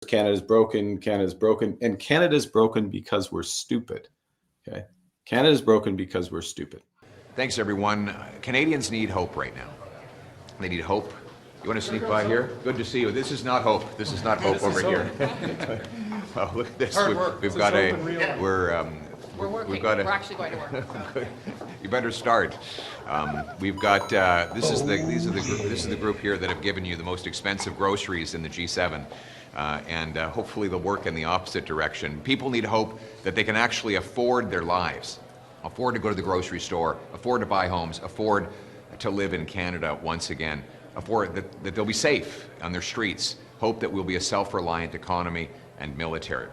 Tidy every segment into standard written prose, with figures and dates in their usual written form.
Canada's broken, and Canada's broken because we're stupid, okay? Canada's broken because we're stupid. Thanks, everyone. Canadians need hope right now. They need hope. You want to sneak by here? Good to see you. This is not hope. This is not hope over here. Oh, look at this. We've got a. We're working. We've got a, We're actually going to work. You better start. We've got. This is the group here that have given you the most expensive groceries in the G7. And hopefully they'll work in the opposite direction. People need hope that they can actually afford their lives, afford to go to the grocery store, afford to buy homes, afford to live in Canada once again, afford that they'll be safe on their streets, hope that we'll be a self-reliant economy and military.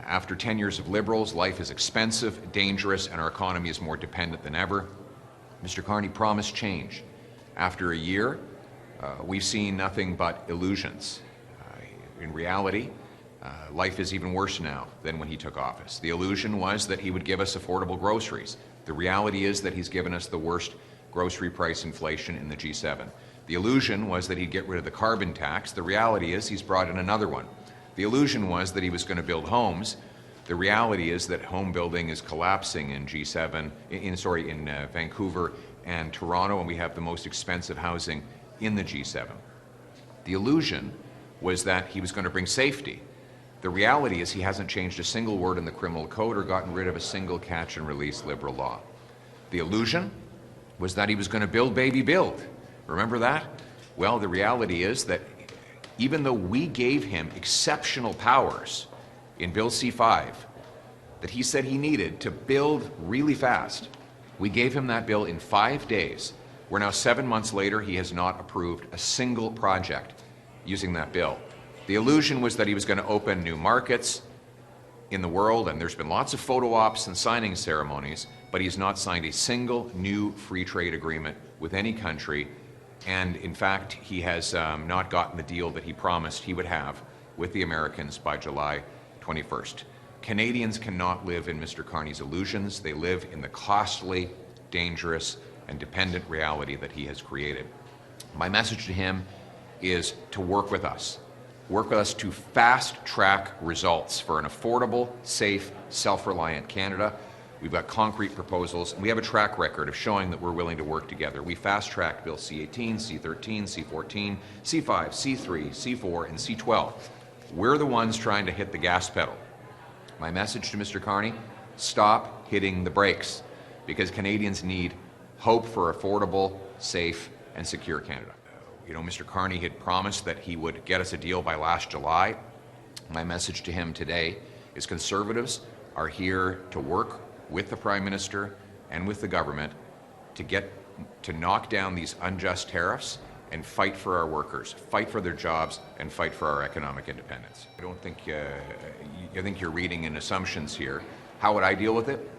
After 10 years of Liberals, life is expensive, dangerous, and our economy is more dependent than ever. Mr. Carney promised change. After a year, we've seen nothing but illusions. In reality, life is even worse now than when he took office. The illusion was that he would give us affordable groceries. The reality is that he's given us the worst grocery price inflation in the G7. The illusion was that he'd get rid of the carbon tax. The reality is he's brought in another one. The illusion was that he was going to build homes. The reality is that home building is collapsing in in Vancouver and Toronto, and we have the most expensive housing in the G7. The illusion was that he was going to bring safety. The reality is he hasn't changed a single word in the criminal code or gotten rid of a single catch and release Liberal law. The illusion was that he was going to build, baby, build. Remember that? Well, the reality is that even though we gave him exceptional powers in Bill C-5 that he said he needed to build really fast, we gave him that bill in 5 days. We're now 7 months later, he has not approved a single project using that bill. The illusion was that he was going to open new markets in the world, and there's been lots of photo ops and signing ceremonies, but he's not signed a single new free trade agreement with any country. And in fact, he has not gotten the deal that he promised he would have with the Americans by July 21st. Canadians cannot live in Mr. Carney's illusions. They live in the costly, dangerous, and dependent reality that he has created. My message to him is to work with us. Work with us to fast-track results for an affordable, safe, self-reliant Canada. We've got concrete proposals, and we have a track record of showing that we're willing to work together. We fast-tracked Bill C-18, C-13, C-14, C-5, C-3, C-4, and C-12. We're the ones trying to hit the gas pedal. My message to Mr. Carney, stop hitting the brakes, because Canadians need hope for affordable, safe, and secure Canada. You know, Mr. Carney had promised that he would get us a deal by last July. My message to him today is Conservatives are here to work with the Prime Minister and with the government to knock down these unjust tariffs and fight for our workers, fight for their jobs, and fight for our economic independence. I think you're reading in assumptions here. How would I deal with it?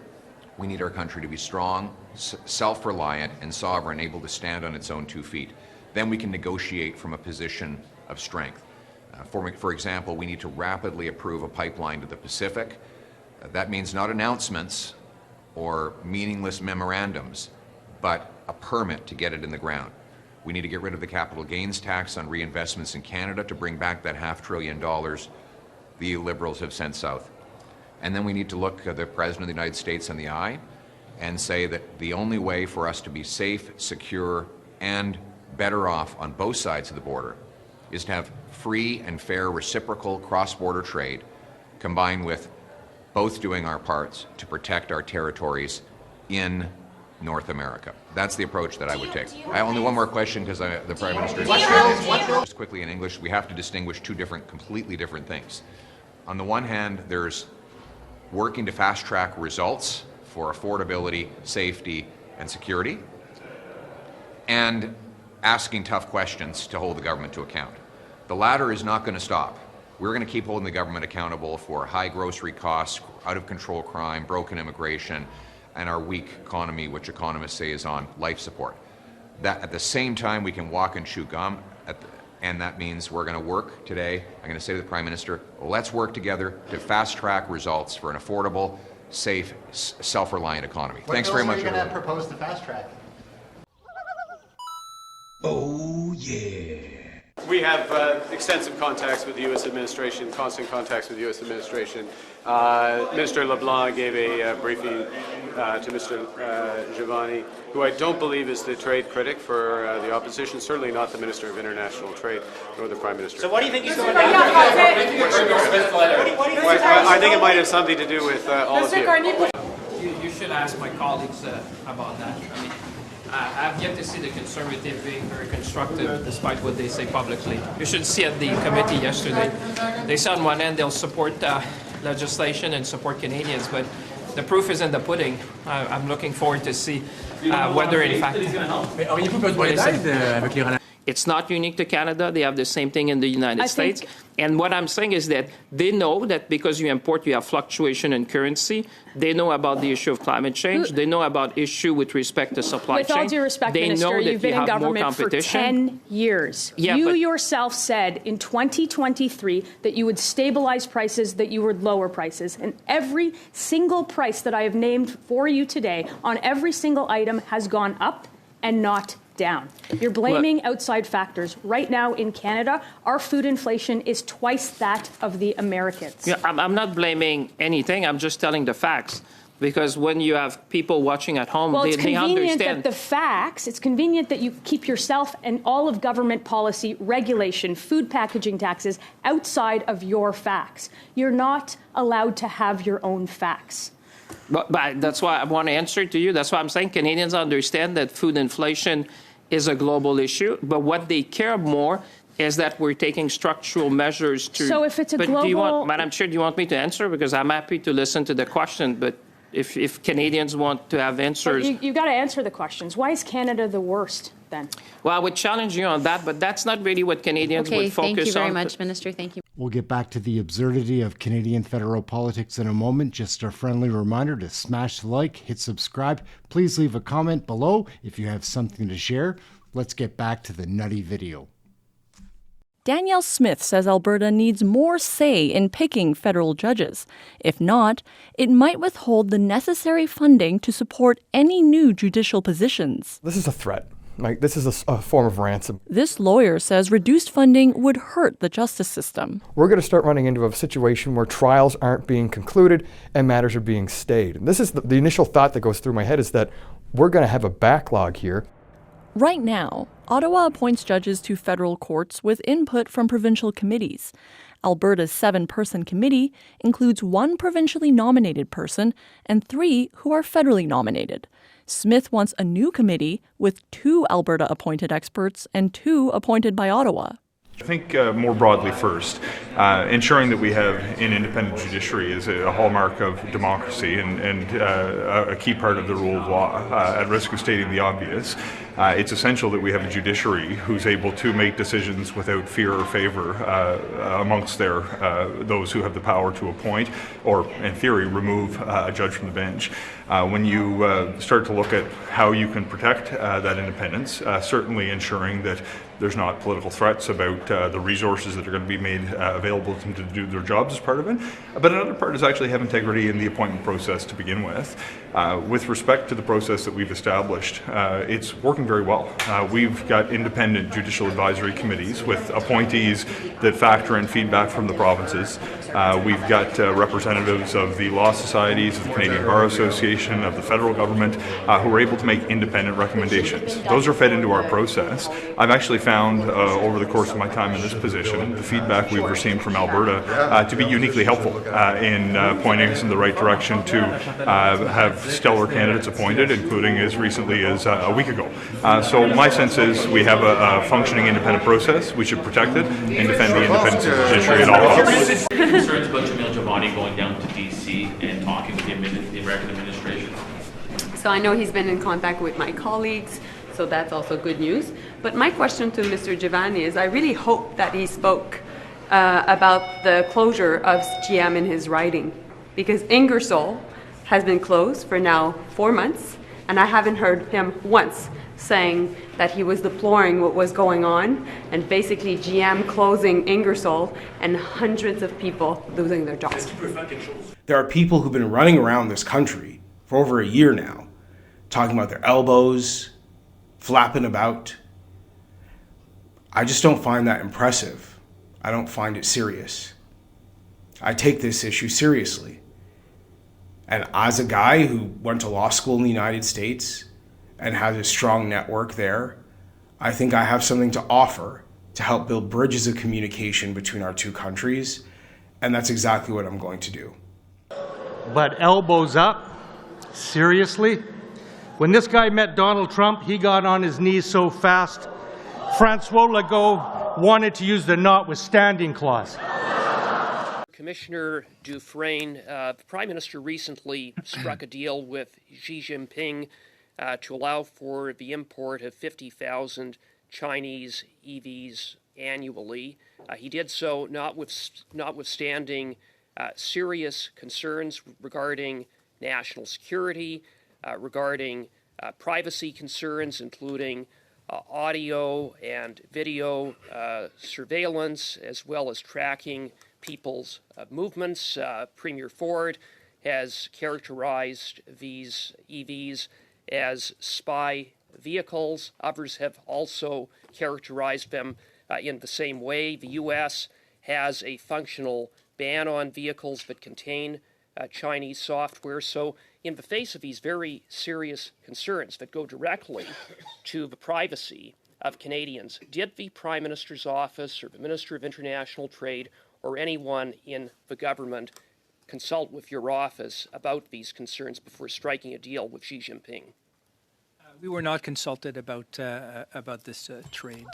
We need our country to be strong, self-reliant, and sovereign, able to stand on its own 2 feet. Then we can negotiate from a position of strength. For example, we need to rapidly approve a pipeline to the Pacific. That means not announcements or meaningless memorandums, but a permit to get it in the ground. We need to get rid of the capital gains tax on reinvestments in Canada to bring back that $500 billion the Liberals have sent south. And then we need to look the President of the United States in the eye and say that the only way for us to be safe, secure, and better off on both sides of the border is to have free and fair reciprocal cross-border trade combined with both doing our parts to protect our territories in North America. That's the approach that I would take. I only one more question because the Prime Minister. Just quickly in English, we have to distinguish two completely different things. On the one hand, there's working to fast-track results for affordability, safety, and security, and asking tough questions to hold the government to account. The latter is not going to stop. We're going to keep holding the government accountable for high grocery costs, out-of-control crime, broken immigration, and our weak economy, which economists say is on life support. That at the same time, we can walk and chew gum, and that means we're going to work today. I'm going to say to the Prime Minister, let's work together to fast-track results for an affordable, safe, self-reliant economy. Thanks very much, everyone. What bills are you going to propose to fast-track? Oh, yeah. We have extensive contacts with the U.S. administration, constant contacts with the U.S. administration. Minister LeBlanc gave a briefing to Mr. Giovanni, who I don't believe is the trade critic for the opposition, certainly not the Minister of International Trade, nor the Prime Minister. So what do you think he's going I think it might have something to do with all of you. You should ask my colleagues about that. I mean, I've yet to see the Conservative being very constructive, despite what they say publicly. You should see at the committee yesterday. They say on one end they'll support legislation and support Canadians, but the proof is in the pudding. I'm looking forward to see whether in fact... It's not unique to Canada. They have the same thing in the United States. And what I'm saying is that they know that because you import, you have fluctuation in currency. They know about the issue of climate change. They know about issue with respect to supply chain. With all due respect, they Minister, know that you've been in government for 10 years. Yeah, you yourself said in 2023 that you would stabilize prices, that you would lower prices. And every single price that I have named for you today on every single item has gone up and not down. You're blaming outside factors. Right now in Canada, our food inflation is twice that of the Americans. Yeah, I'm not blaming anything. I'm just telling the facts. Because when you have people watching at home, it's they convenient understand. that the facts, it's convenient that you keep yourself and all of government policy, regulation, food packaging taxes outside of your facts. You're not allowed to have your own facts. But that's why I want to answer to you. That's why I'm saying Canadians understand that food inflation is a global issue. But what they care more is that we're taking structural measures to... So if it's a global... Do you want, Madam Chair, do you want me to answer? Because I'm happy to listen to the question, but if Canadians want to have answers... You've got to answer the questions. Why is Canada the worst, then? Well, I would challenge you on that, but that's not really what Canadians would focus on. Okay, thank you very much, Minister. Thank you. We'll get back to the absurdity of Canadian federal politics in a moment. Just a friendly reminder to smash the like, hit subscribe. Please leave a comment below if you have something to share. Let's get back to the nutty video. Danielle Smith says Alberta needs more say in picking federal judges. If not, it might withhold the necessary funding to support any new judicial positions. This is a threat. This is a form of ransom. This lawyer says reduced funding would hurt the justice system. We're going to start running into a situation where trials aren't being concluded and matters are being stayed. And this is the initial thought that goes through my head is that we're going to have a backlog here. Right now, Ottawa appoints judges to federal courts with input from provincial committees. Alberta's 7-person committee includes 1 provincially nominated person and 3 who are federally nominated. Smith wants a new committee with 2 Alberta-appointed experts and 2 appointed by Ottawa. I think more broadly first, ensuring that we have an independent judiciary is a hallmark of democracy and a key part of the rule of law. At risk of stating the obvious, it's essential that we have a judiciary who's able to make decisions without fear or favor amongst those who have the power to appoint or, in theory, remove a judge from the bench. When you start to look at how you can protect that independence, certainly ensuring that there's not political threats about the resources that are going to be made available to them to do their jobs as part of it. But another part is actually have integrity in the appointment process to begin with. With respect to the process that we've established, it's working very well. We've got independent judicial advisory committees with appointees that factor in feedback from the provinces. We've got representatives of the law societies, of the Canadian Bar Association, of the federal government, who are able to make independent recommendations. Those are fed into our process. I've actually found over the course of my time in this position, the feedback we've received from Alberta to be uniquely helpful in pointing us in the right direction to have stellar candidates appointed, including as recently as a week ago. So my sense is we have a functioning independent process. We should protect it and defend the independence of the judiciary at all costs. Concerns about Jamil Giovanni going down to D.C. and talking with the American administration? So I know he's been in contact with my colleagues, so that's also good news. But my question to Mr. Giovanni is I really hope that he spoke about the closure of GM in his writing, because Ingersoll has been closed for now 4 months, and I haven't heard him once saying that he was deploring what was going on and basically GM closing Ingersoll and hundreds of people losing their jobs. There are people who've been running around this country for over a year now, talking about their elbows, flapping about. I just don't find that impressive. I don't find it serious. I take this issue seriously. And as a guy who went to law school in the United States and has a strong network there, I think I have something to offer to help build bridges of communication between our two countries, and that's exactly what I'm going to do. But elbows up? Seriously? When this guy met Donald Trump, he got on his knees so fast, Francois Legault wanted to use the notwithstanding clause. Commissioner Dufresne, the Prime Minister recently struck a deal with Xi Jinping to allow for the import of 50,000 Chinese EVs annually. He did so notwithstanding serious concerns regarding national security, regarding privacy concerns, including audio and video surveillance, as well as tracking people's movements. Premier Ford has characterized these EVs as spy vehicles. Others have also characterized them in the same way. The U.S. has a functional ban on vehicles that contain Chinese software. So in the face of these very serious concerns that go directly to the privacy of Canadians, did the Prime Minister's office or the Minister of International Trade or anyone in the government consult with your office about these concerns before striking a deal with Xi Jinping? We were not consulted about this trade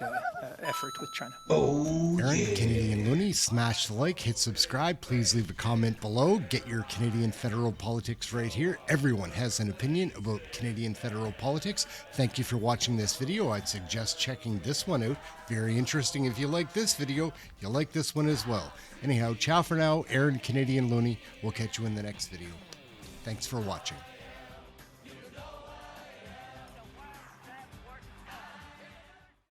effort with China. Aaron, Canadian Looney, smash the like, hit subscribe. Please leave a comment below. Get your Canadian federal politics right here. Everyone has an opinion about Canadian federal politics. Thank you for watching this video. I'd suggest checking this one out. Very interesting. If you like this video, you'll like this one as well. Anyhow, ciao for now. Aaron, Canadian Looney. We'll catch you in the next video. Thanks for watching.